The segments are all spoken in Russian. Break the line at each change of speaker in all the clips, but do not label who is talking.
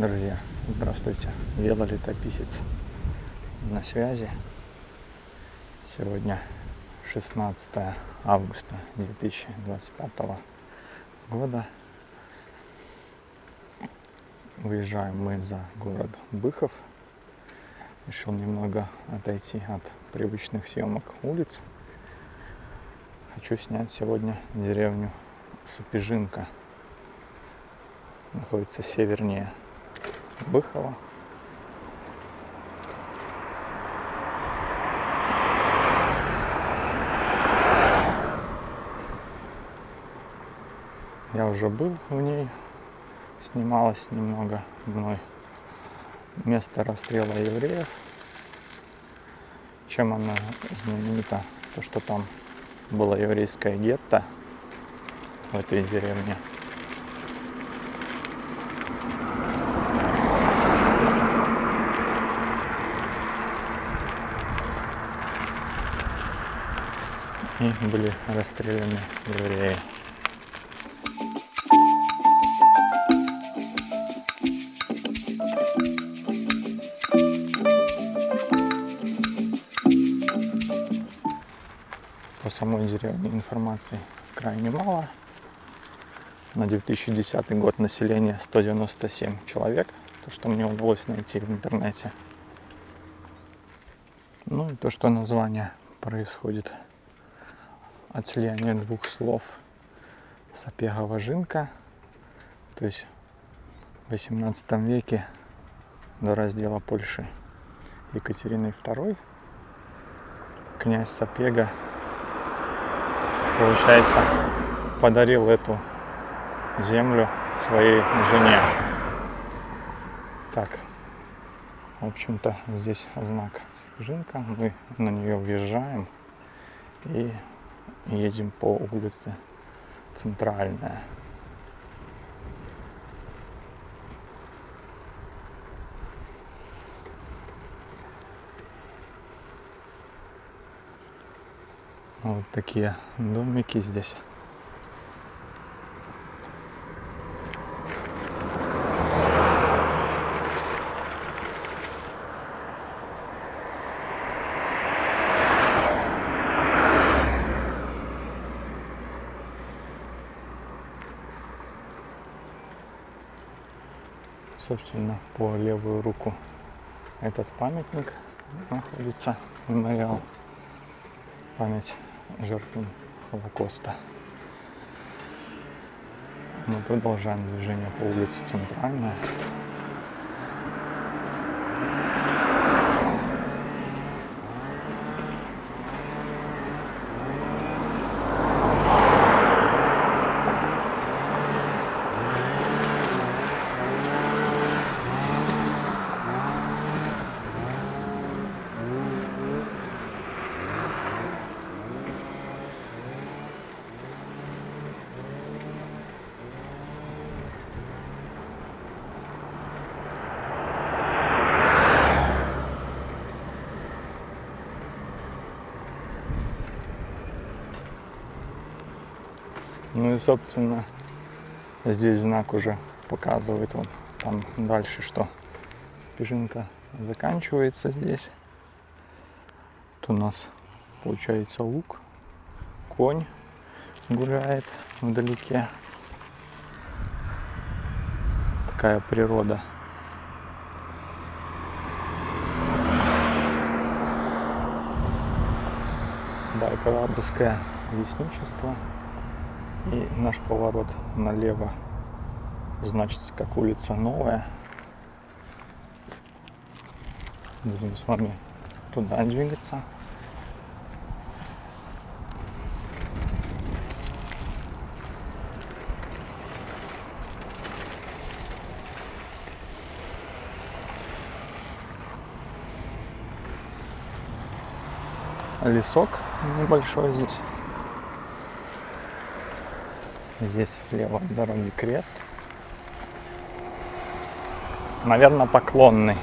Друзья, здравствуйте, велолетописец на связи. Сегодня 16 августа 2025 года. Выезжаем мы за город Быхов. Решил немного отойти от привычных съемок улиц. Хочу снять сегодня деревню Сапежинка. Находится севернее Быхова. Я уже был в ней, снималось немного мной место расстрела евреев. Чем она знаменита? То, что там было еврейское гетто в этой деревне. И были расстреляны евреи. По самой деревне информации крайне мало. На 2010 год население 197 человек, то, что мне удалось найти в интернете. Ну и то, что название происходит от слияния двух слов Сапега-Важинка, то есть в 18 веке до раздела Польши Екатериной II князь Сапега, получается, подарил эту землю своей жене. Так, в общем-то, здесь знак Сапежинка, мы на нее въезжаем и едем по улице Центральная. Вот такие домики здесь. Собственно, по левую руку этот памятник находится, мемориал, память жертвам Холокоста. Мы продолжаем движение по улице Центральная. Ну и, собственно, здесь знак уже показывает, вот там дальше, что Сапежинка заканчивается здесь. Тут у нас получается луг, конь гуляет вдалеке. Такая природа. Байкало-Абрское лесничество. И наш поворот налево значится как улица Новая. Будем с вами туда двигаться. Лесок небольшой здесь. Здесь слева от дороги крест. Наверное, Поклонный.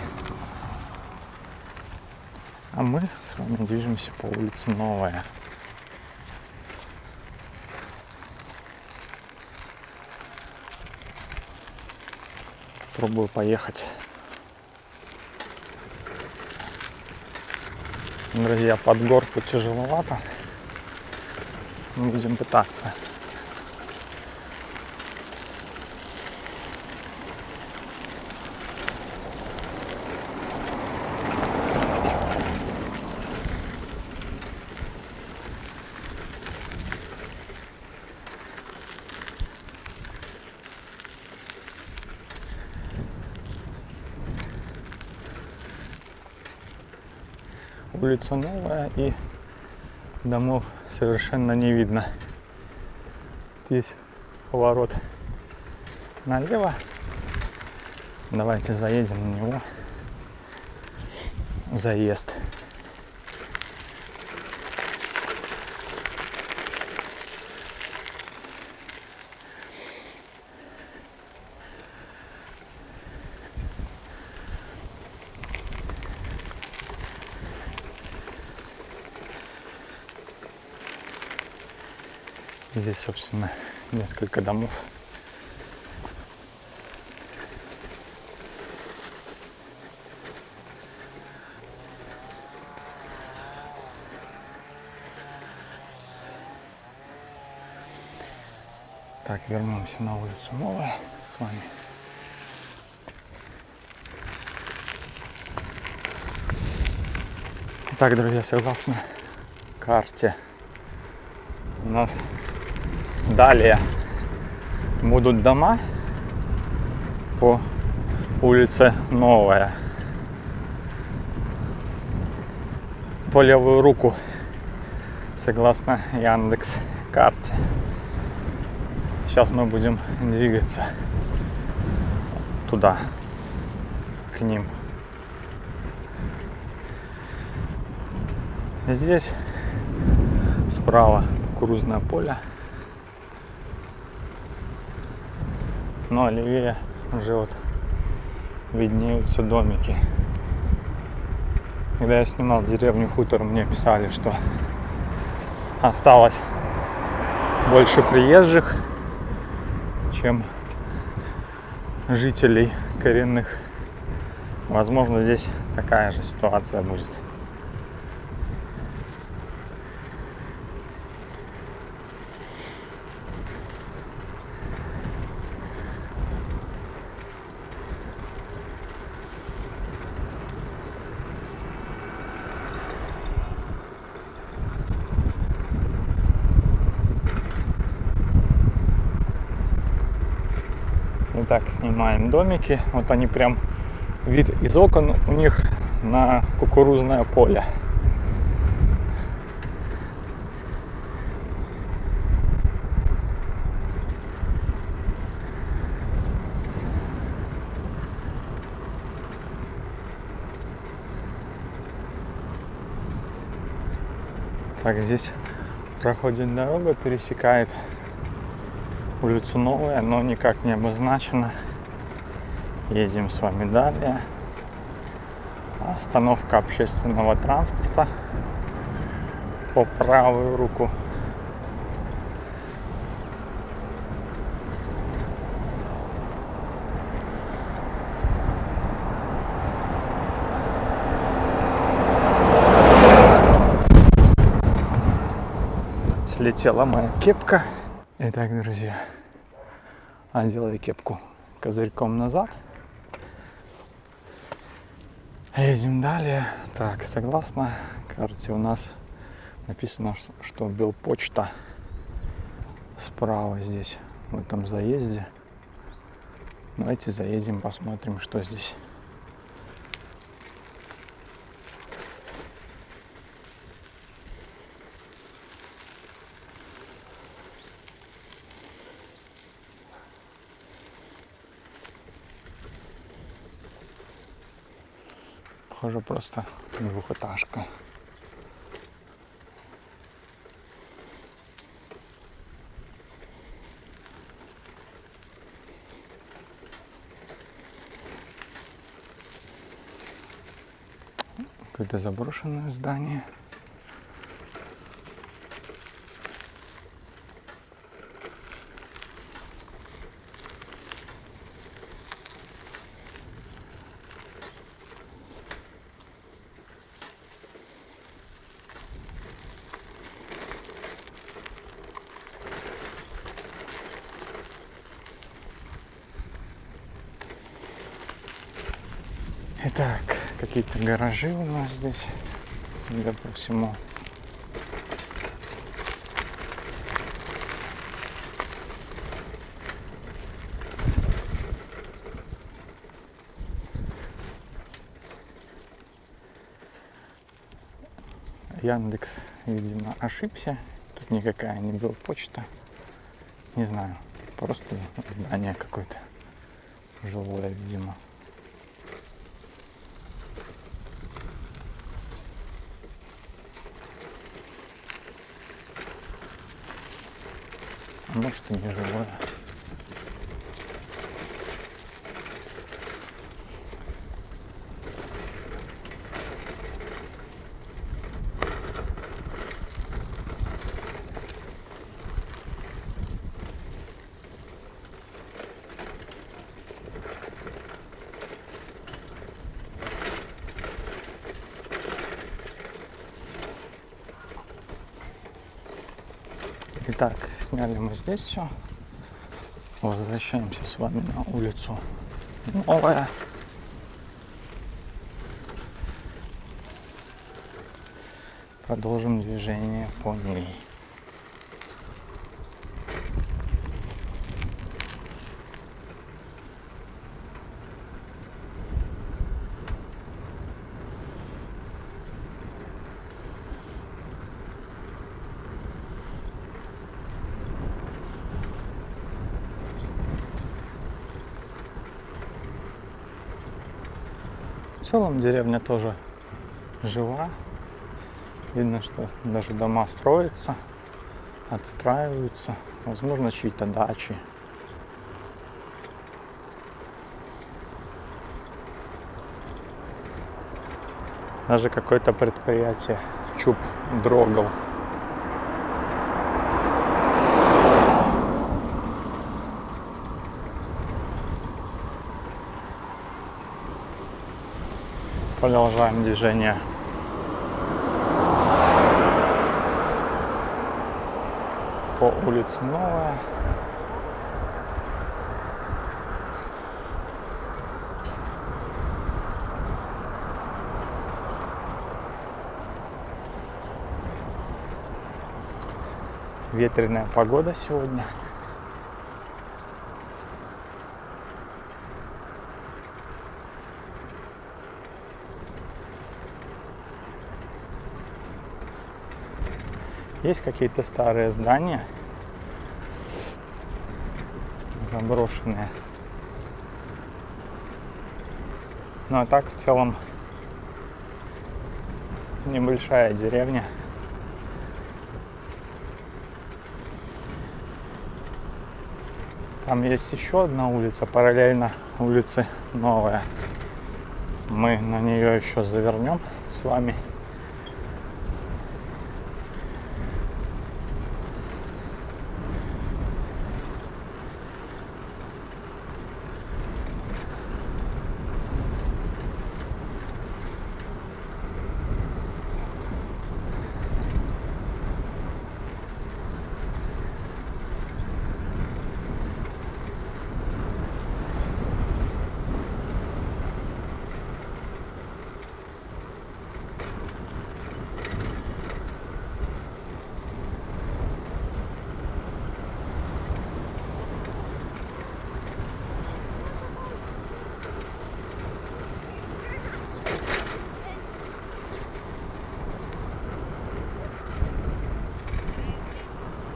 А мы с вами движемся по улице Новая. Пробую поехать. Друзья, под горку тяжеловато. Будем пытаться. Улица новая и домов совершенно не видно. Здесь поворот налево. Давайте заедем на него. Заезд. Здесь, собственно, несколько домов. Так, вернемся на улицу Новая с вами. Так, друзья, согласно карте, у нас далее будут дома по улице Новая. По левую руку, согласно Яндекс.Карте. Сейчас мы будем двигаться туда, к ним. Здесь справа кукурузное поле, но левее уже вот виднеются домики. Когда я снимал деревню Хутор, мне писали, что осталось больше приезжих, чем жителей коренных. Возможно, здесь такая же ситуация будет. Итак, снимаем домики. Вот они прям, вид из окон у них на кукурузное поле. Так, здесь проходит дорога, пересекает улицу Новая, но никак не обозначено. Едем с вами далее. Остановка общественного транспорта по правую руку. Слетела моя кепка. Итак, друзья, одела кепку козырьком назад. Едем далее. Так, согласно карте у нас написано, что Белпочта справа здесь, в этом заезде. Давайте заедем, посмотрим, что здесь. Похоже, просто двухэтажка. Какое-то заброшенное здание. Итак, какие-то гаражи у нас здесь, судя по всему. Яндекс, видимо, ошибся. Тут никакая не была почта. Не знаю, просто здание какое-то жилое, видимо. А может и не жилое. Итак, сняли мы здесь все. Возвращаемся с вами на улицу Новая. Продолжим движение по ней. В целом деревня тоже жива. Видно, что даже дома строятся, отстраиваются. Возможно, чьи-то дачи. Даже какое-то предприятие Чуб Дрогал. Продолжаем движение. По улице Новая. Ветреная погода сегодня. Есть какие-то старые здания, заброшенные. Ну а так в целом небольшая деревня. Там есть еще одна улица, параллельно улице Новая. Мы на нее еще завернем с вами.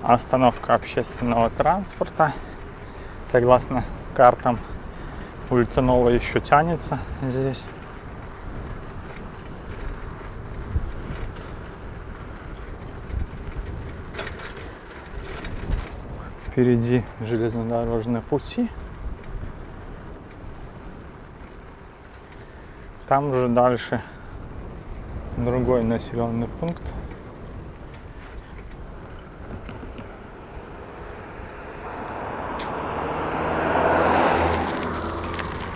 Остановка общественного транспорта. Согласно картам, улица Новая еще тянется здесь. Впереди железнодорожные пути. Там же дальше другой населенный пункт.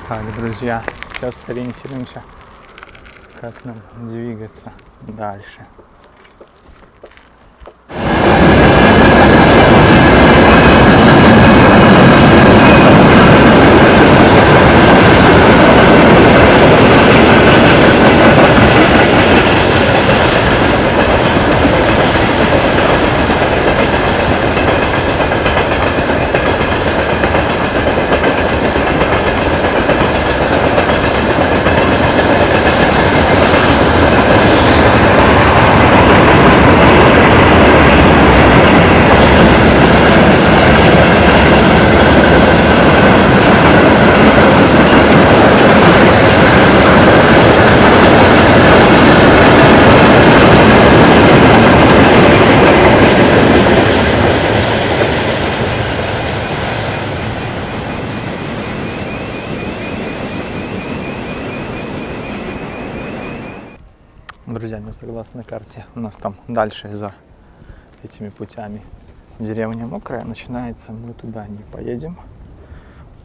Так, друзья, сейчас сориентируемся, как нам двигаться дальше. по-моему, согласно карте. У нас там дальше за этими путями деревня Мокрая начинается. Мы туда не поедем,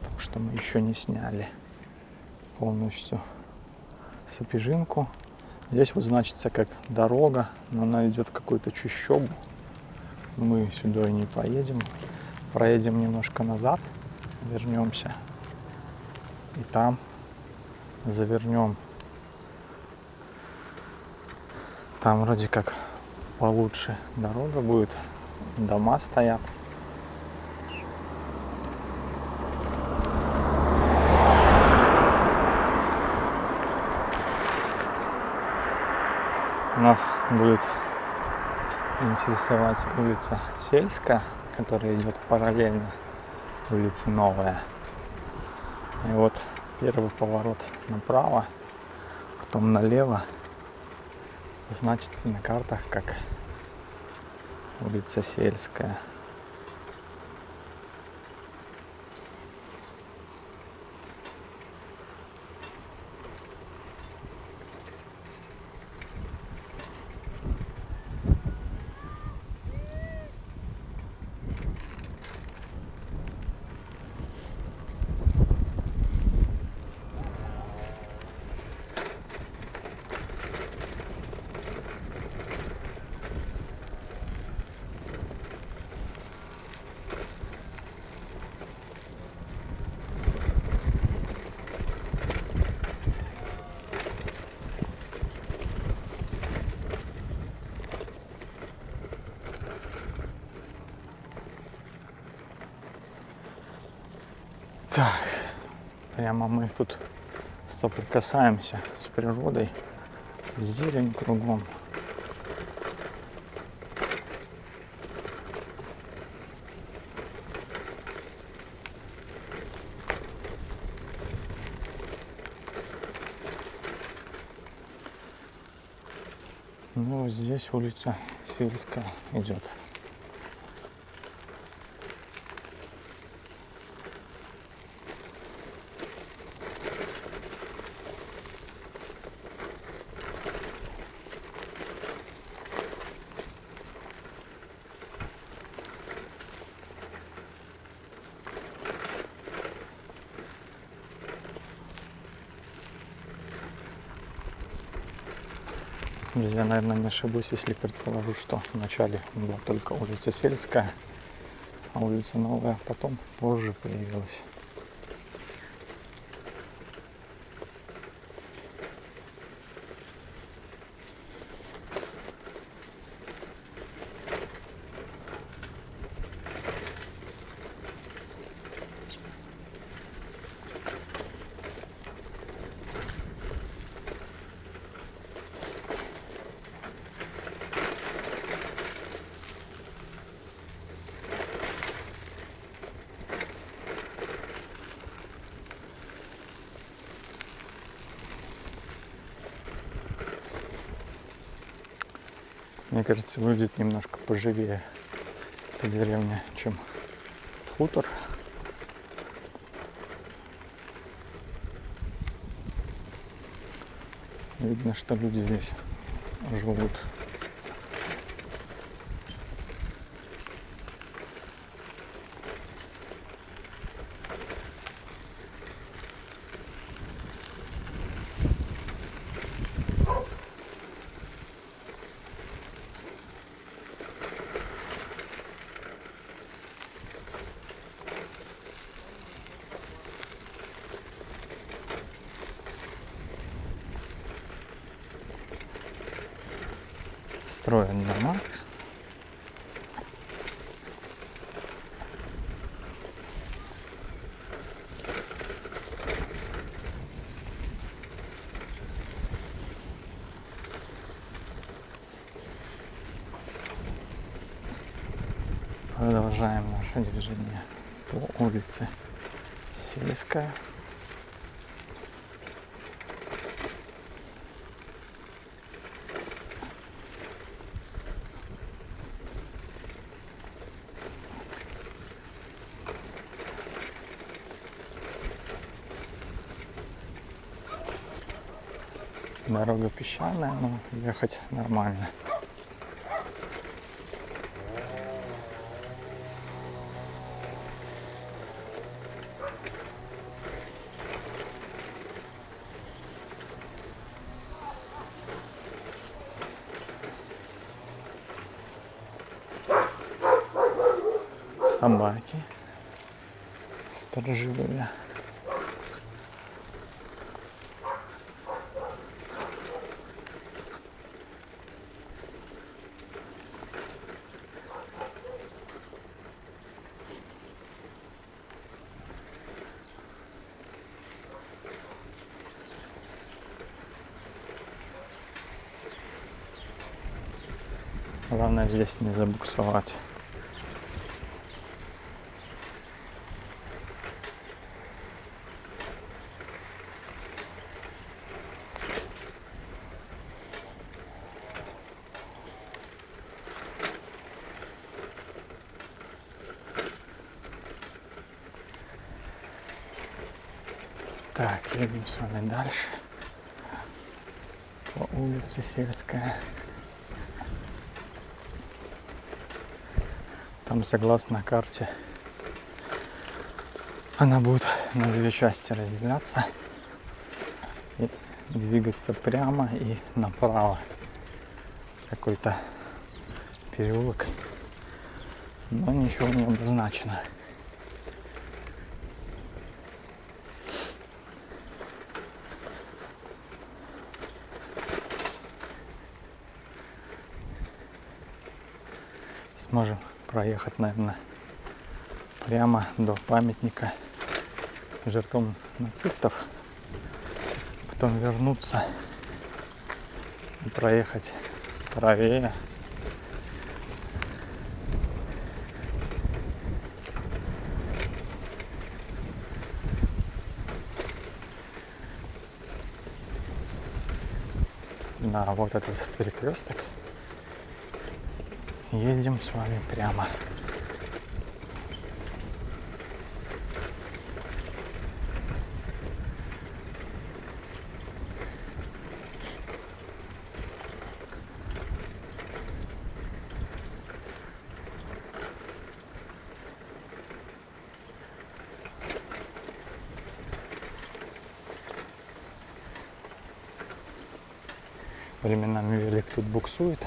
потому что мы еще не сняли полностью Сапежинку. Здесь вот значится как дорога, но она идет в какую-то чащобу. Мы сюда и не поедем. Проедем немножко назад, вернемся. И там завернем. Там вроде как получше дорога будет. Дома стоят. Нас будет интересовать улица Сельская, которая идет параллельно улице Новая. И вот первый поворот направо, потом налево значится на картах как улица Сельская. Так, прямо мы тут соприкасаемся с природой, зелень кругом. Ну, здесь улица Сельская идет. Я, наверное, не ошибусь, если предположу, что вначале была только улица Сельская, а улица Новая потом позже появилась. Мне кажется, выглядит немножко поживее эта деревня, чем хутор. Видно, что люди здесь живут. Строят дома. Продолжаем наше движение по улице Сельская. Дорога песчаная, но ехать нормально. Собаки сторожевые. Главное здесь не забуксовать. Так, едем с вами дальше по улице Сельская. Там, согласно карте, она будет на две части разделяться и двигаться прямо и направо. Какой-то переулок, но ничего не обозначено. Сможем проехать, наверное, прямо до памятника жертвам нацистов, потом вернуться и проехать правее. На вот этот перекресток. Едем с вами прямо. Временами велик тут буксует.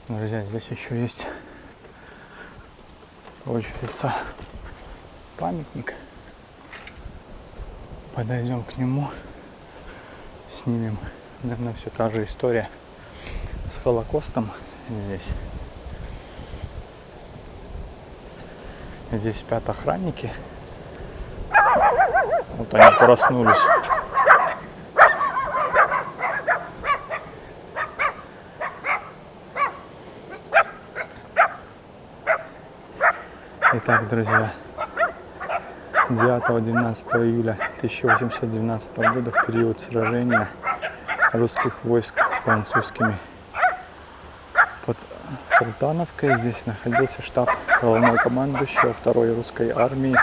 Друзья, здесь еще есть, получается, памятник. Подойдем к нему, снимем. Наверное, все та же история с Холокостом здесь. Здесь спят охранники. Вот они проснулись. Итак, друзья, 9-12 июля 1812 года, в период сражения русских войск с французскими под Салтановкой, здесь находился штаб головного командующего второй русской армии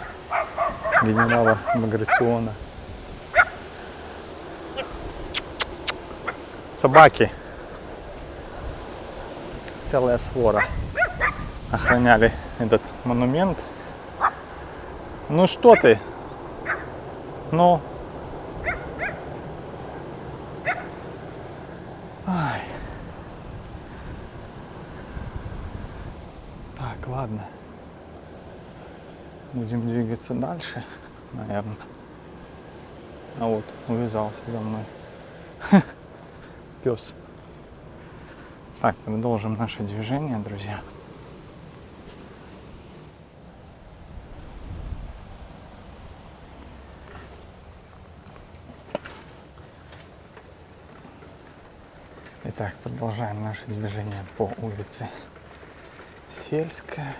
генерала Багратиона. Собаки, целая свора, охраняли этот монумент. Ну что ты? Ну. Ай. Так, ладно. Будем двигаться дальше, наверное. А вот, увязался за мной. Пес. Так, продолжим наше движение, друзья. Итак, продолжаем наше движение по улице Сельская.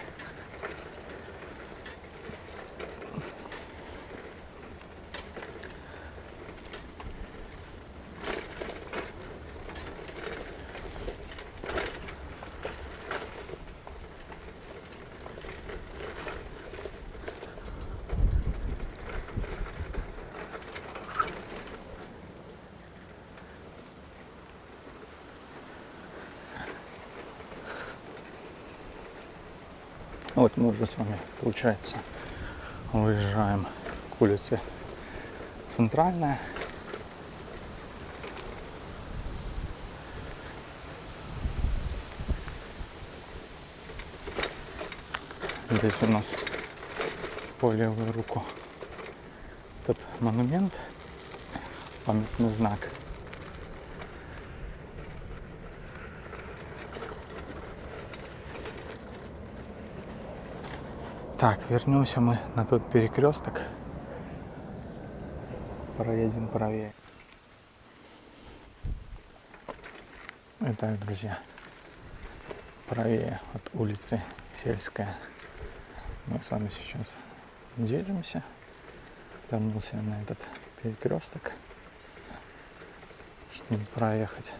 Вот мы уже с вами, получается, выезжаем к улице Центральная. Здесь у нас по левую руку этот монумент, памятный знак. Так, вернемся мы на тот перекресток. Проедем правее. Итак, друзья, правее от улицы Сельская мы с вами сейчас движемся. Вернулся на этот перекресток, чтобы проехать.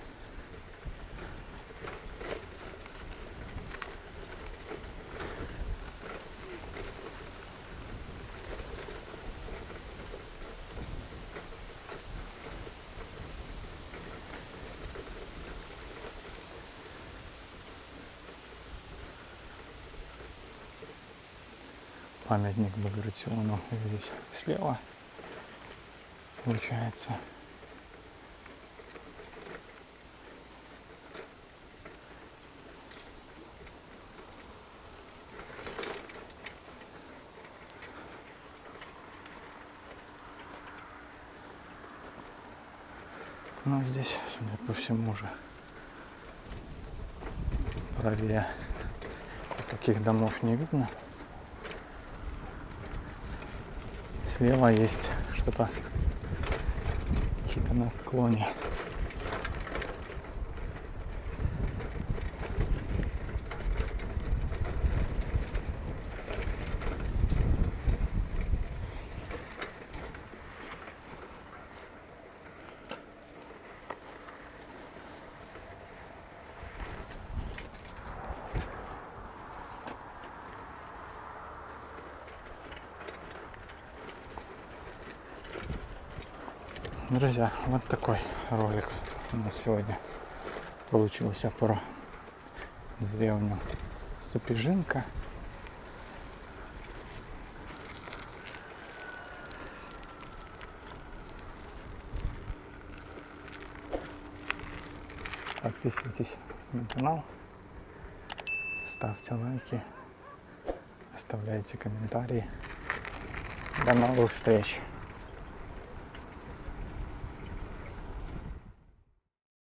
Памятник Багратиону здесь слева получается. Но здесь, судя по всему, уже правее таких домов не видно. Слева есть что-то, какие-то на склоне. Друзья, вот такой ролик у нас сегодня получился про деревню Сапежинка. Подписывайтесь на канал, ставьте лайки, оставляйте комментарии. До новых встреч!